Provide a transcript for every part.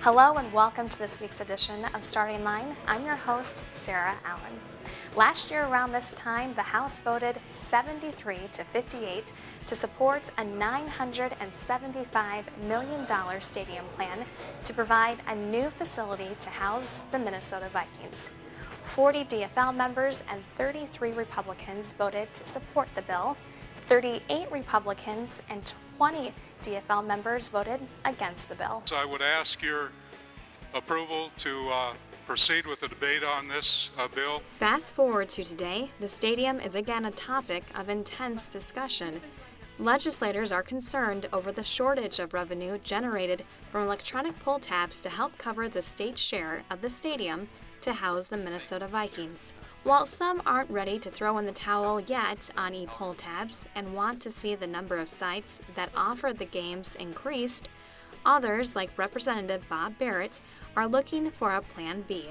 Hello and welcome to this week's edition of Starting Line. I'm your host, Sarah Allen. Last year around this time, the House voted 73 to 58 to support a $975 million stadium plan to provide a new facility to house the Minnesota Vikings. 40 DFL members and 33 Republicans voted to support the bill. 38 Republicans and 20 DFL members voted against the bill. So I would ask your approval to proceed with the debate on this bill. Fast forward to today, the stadium is again a topic of intense discussion. Legislators are concerned over the shortage of revenue generated from electronic pull tabs to help cover the state's share of the stadium to house the Minnesota Vikings. While some aren't ready to throw in the towel yet on e-pull tabs and want to see the number of sites that offer the games increased, others, like Representative Bob Barrett, are looking for a Plan B.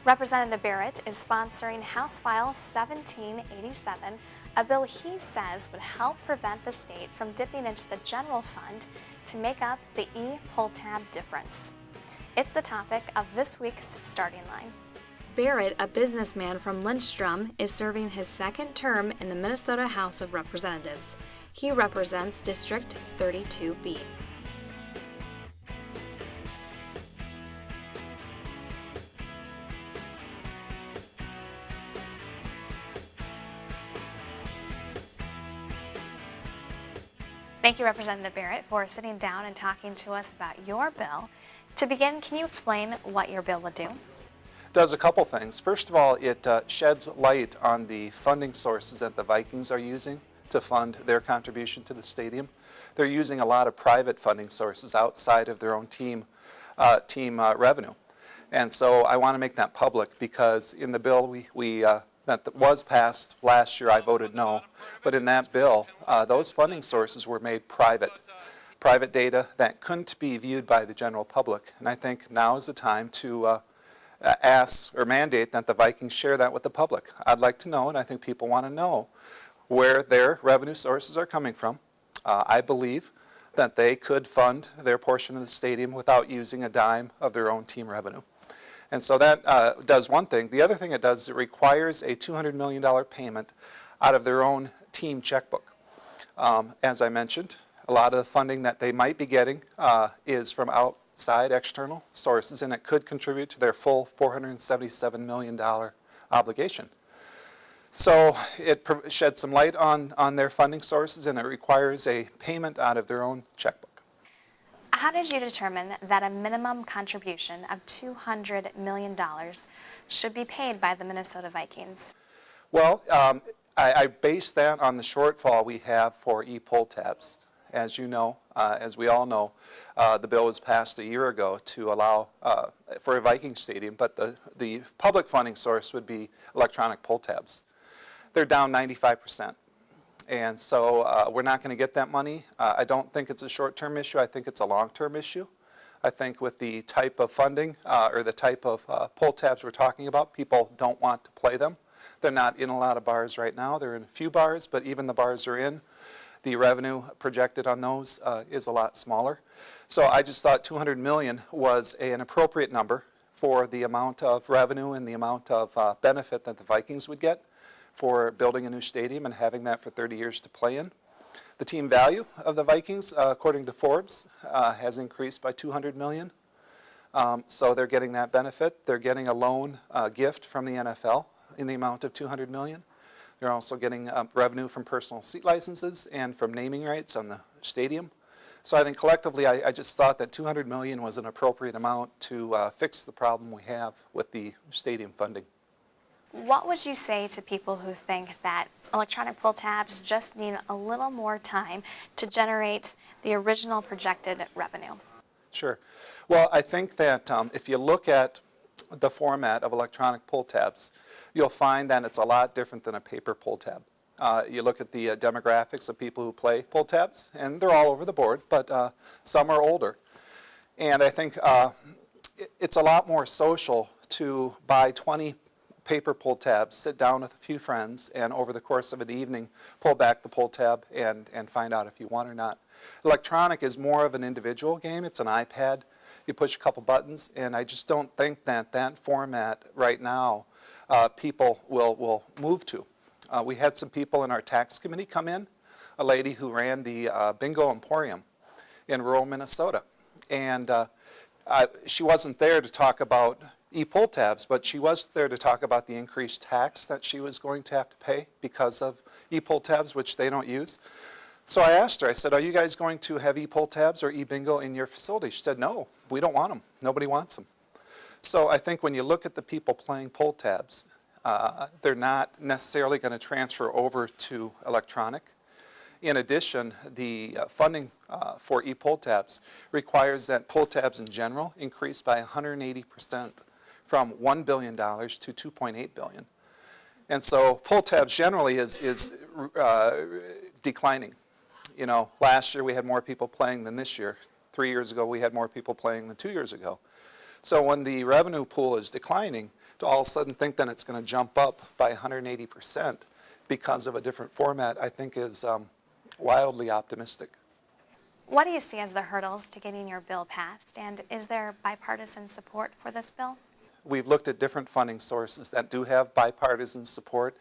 Representative Barrett is sponsoring House File 1787, a bill he says would help prevent the state from dipping into the general fund to make up the e-pull tab difference. It's the topic of this week's Starting Line. Barrett, a businessman from Lindstrom, is serving his second term in the Minnesota House of Representatives. He represents District 32B. Thank you, Representative Barrett, for sitting down and talking to us about your bill. To begin, can you explain what your bill would do? Does a couple things. First of all, it sheds light on the funding sources that the Vikings are using to fund their contribution to the stadium. They're using a lot of private funding sources outside of their own team revenue. And so I want to make that public because in the bill that was passed last year, I voted no. But in that bill, those funding sources were made private data that couldn't be viewed by the general public. And I think now is the time to ask or mandate that the Vikings share that with the public. I'd like to know, and I think people want to know, where their revenue sources are coming from. I believe that they could fund their portion of the stadium without using a dime of their own team revenue. And so that does one thing. The other thing it does is it requires a $200 million payment out of their own team checkbook. As I mentioned, a lot of the funding that they might be getting is from outside external sources, and it could contribute to their full $477 million obligation. So it sheds some light on their funding sources, and it requires a payment out of their own checkbook. How did you determine that a minimum contribution of $200 million should be paid by the Minnesota Vikings? Well, I based that on the shortfall we have for e-pull tabs. As you know, as we all know, the bill was passed a year ago to allow for a Viking stadium, but the public funding source would be electronic pull tabs. They're down 95%. And so we're not going to get that money. I don't think it's a short-term issue. I think it's a long-term issue. I think with the type of funding or the type of pull tabs we're talking about, people don't want to play them. They're not in a lot of bars right now. They're in a few bars, but even the bars are in, the revenue projected on those is a lot smaller. So I just thought $200 million was an appropriate number for the amount of revenue and the amount of benefit that the Vikings would get for building a new stadium and having that for 30 years to play in. The team value of the Vikings, according to Forbes, has increased by $200 million. So they're getting that benefit. They're getting a loan gift from the NFL in the amount of $200 million. They're also getting revenue from personal seat licenses and from naming rights on the stadium. So I think collectively, I just thought that $200 million was an appropriate amount to fix the problem we have with the stadium funding. What would you say to people who think that electronic pull tabs just need a little more time to generate the original projected revenue? Sure. Well, I think that if you look at the format of electronic pull tabs, you'll find that it's a lot different than a paper pull tab. You look at the demographics of people who play pull tabs, and they're all over the board, but some are older. And I think it's a lot more social to buy 20 paper pull tabs, sit down with a few friends, and over the course of an evening, pull back the pull tab and find out if you won or not. Electronic is more of an individual game. It's an iPad. You push a couple buttons, and I just don't think that that format right now people will move to. We had some people in our tax committee come in, a lady who ran the Bingo Emporium in rural Minnesota. And she wasn't there to talk about e-pull tabs, but she was there to talk about the increased tax that she was going to have to pay because of e-pull tabs, which they don't use. So I asked her, I said, are you guys going to have e-pull tabs or e-bingo in your facility? She said, no, we don't want them. Nobody wants them. So I think when you look at the people playing pull tabs, they're not necessarily going to transfer over to electronic. In addition, the funding for e-pull tabs requires that pull tabs in general increase by 180% from $1 billion to $2.8 billion. And so pull tabs generally is declining. You know, last year we had more people playing than this year. 3 years ago we had more people playing than 2 years ago. So when the revenue pool is declining, to all of a sudden think that it's going to jump up by 180% because of a different format, I think is wildly optimistic. What do you see as the hurdles to getting your bill passed, and is there bipartisan support for this bill? We've looked at different funding sources that do have bipartisan support.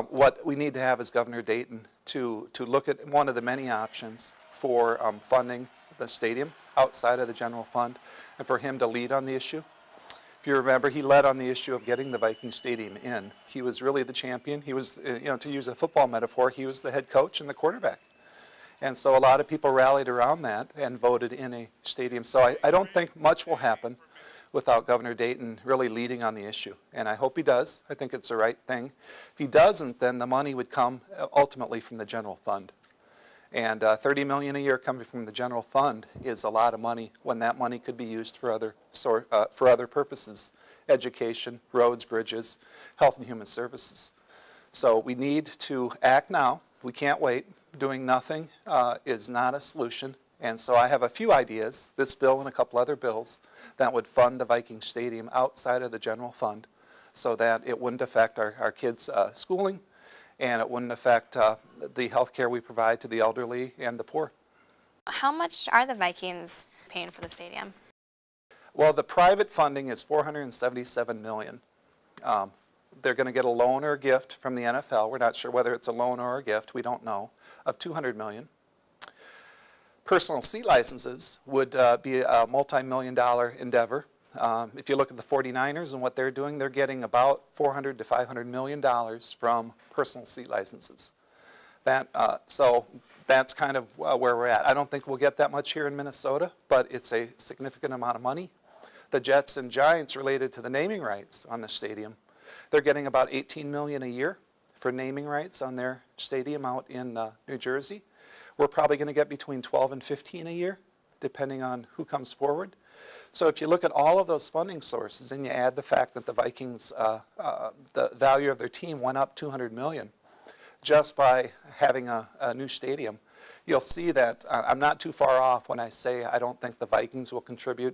What we need to have is Governor Dayton to look at one of the many options for funding the stadium outside of the general fund, and for him to lead on the issue. If you remember, he led on the issue of getting the Viking Stadium in. He was really the champion. He was, to use a football metaphor, he was the head coach and the quarterback. And so a lot of people rallied around that and voted in a stadium. So I don't think much will happen without Governor Dayton really leading on the issue. And I hope he does. I think it's the right thing. If he doesn't, then the money would come ultimately from the general fund. And $30 million a year coming from the general fund is a lot of money when that money could be used for other purposes: education, roads, bridges, health and human services. So we need to act now. We can't wait. Doing nothing is not a solution. And so I have a few ideas, this bill and a couple other bills, that would fund the Viking Stadium outside of the general fund so that it wouldn't affect our kids' schooling, and it wouldn't affect the health care we provide to the elderly and the poor. How much are the Vikings paying for the stadium? Well, the private funding is $477 million. They're going to get a loan or a gift from the NFL. We're not sure whether it's a loan or a gift. We don't know, of $200 million. Personal seat licenses would be a multi-million-dollar endeavor. If you look at the 49ers and what they're doing, they're getting about $400 to $500 million from personal seat licenses. So that's kind of where we're at. I don't think we'll get that much here in Minnesota, but it's a significant amount of money. The Jets and Giants, related to the naming rights on the stadium, they're getting about $18 million a year for naming rights on their stadium out in New Jersey. We're probably going to get between 12 and 15 a year, depending on who comes forward. So if you look at all of those funding sources and you add the fact that the Vikings, the value of their team went up $200 million just by having a new stadium, you'll see that I'm not too far off when I say I don't think the Vikings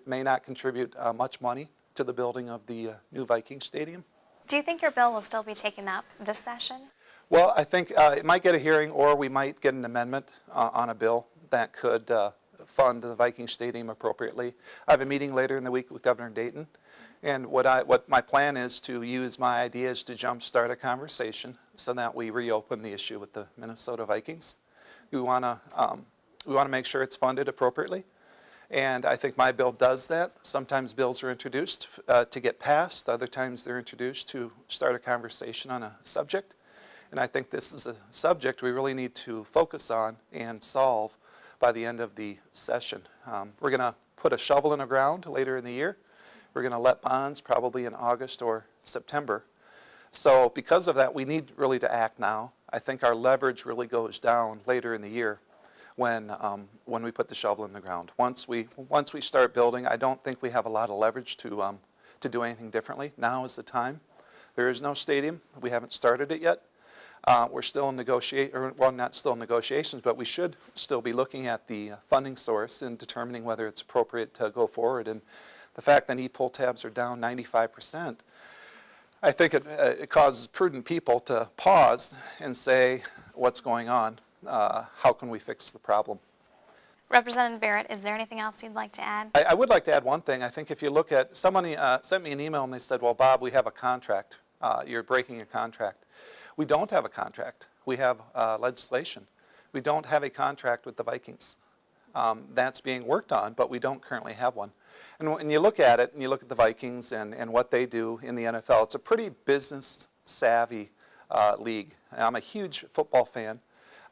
may not contribute much money to the building of the new Viking Stadium. Do you think your bill will still be taken up this session? Well, I think it might get a hearing, or we might get an amendment on a bill that could fund the Viking Stadium appropriately. I have a meeting later in the week with Governor Dayton, and what my plan is to use my ideas to jumpstart a conversation so that we reopen the issue with the Minnesota Vikings. We want to make sure it's funded appropriately, and I think my bill does that. Sometimes bills are introduced to get passed. Other times they're introduced to start a conversation on a subject. And I think this is a subject we really need to focus on and solve by the end of the session. We're going to put a shovel in the ground later in the year. We're going to let bonds probably in August or September. So because of that, we need really to act now. I think our leverage really goes down later in the year when we put the shovel in the ground. Once we start building, I don't think we have a lot of leverage to do anything differently. Now is the time. There is no stadium. We haven't started it yet. We're still in not still in negotiations, but we should still be looking at the funding source and determining whether it's appropriate to go forward. And the fact that e-pull tabs are down 95%, I think it causes prudent people to pause and say, what's going on? How can we fix the problem? Representative Barrett, is there anything else you'd like to add? I would like to add one thing. I think if you look at, somebody sent me an email and they said, well, Bob, we have a contract. You're breaking a contract. We don't have a contract. We have legislation. We don't have a contract with the Vikings. That's being worked on, but we don't currently have one. And when you look at it, and you look at the Vikings and what they do in the NFL, it's a pretty business-savvy league. I'm a huge football fan.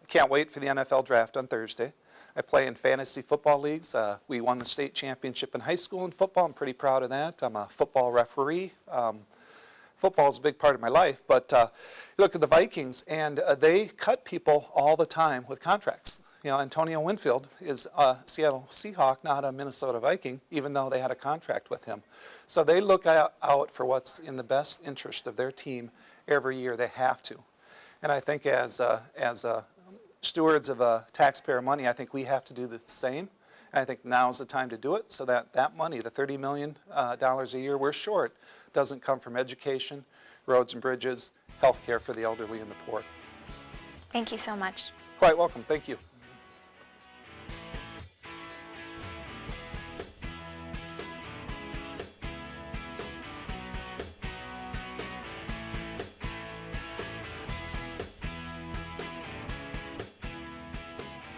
I can't wait for the NFL draft on Thursday. I play in fantasy football leagues. We won the state championship in high school in football. I'm pretty proud of that. I'm a football referee. Football is a big part of my life, but you look at the Vikings, and they cut people all the time with contracts. You know, Antonio Winfield is a Seattle Seahawk, not a Minnesota Viking, even though they had a contract with him. So they look out for what's in the best interest of their team every year. They have to. And I think as stewards of taxpayer money, I think we have to do the same. And I think now's the time to do it so that that money, the $30 million a year we're short, doesn't come from education, roads and bridges, health care for the elderly and the poor. Thank you so much. Quite welcome. Thank you.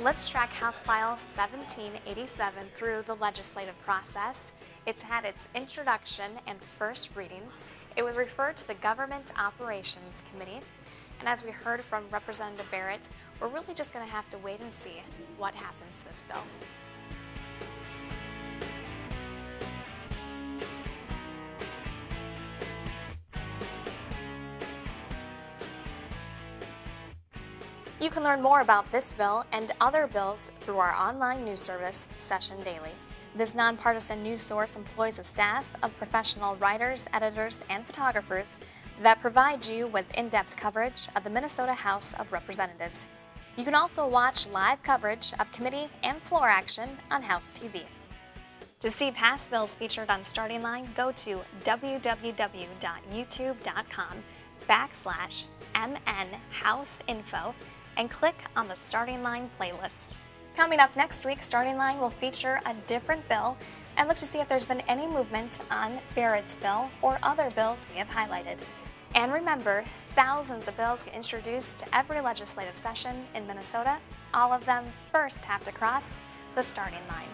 Let's track House File 1787 through the legislative process. It's had its introduction and first reading. It was referred to the Government Operations Committee. And as we heard from Representative Barrett, we're really just going to have to wait and see what happens to this bill. You can learn more about this bill and other bills through our online news service, Session Daily. This nonpartisan news source employs a staff of professional writers, editors, and photographers that provide you with in-depth coverage of the Minnesota House of Representatives. You can also watch live coverage of committee and floor action on House TV. To see past bills featured on Starting Line, go to www.youtube.com/MNHouseInfo and click on the Starting Line playlist. Coming up next week, Starting Line will feature a different bill and look to see if there's been any movement on Barrett's bill or other bills we have highlighted. And remember, thousands of bills get introduced to every legislative session in Minnesota. All of them first have to cross the starting line.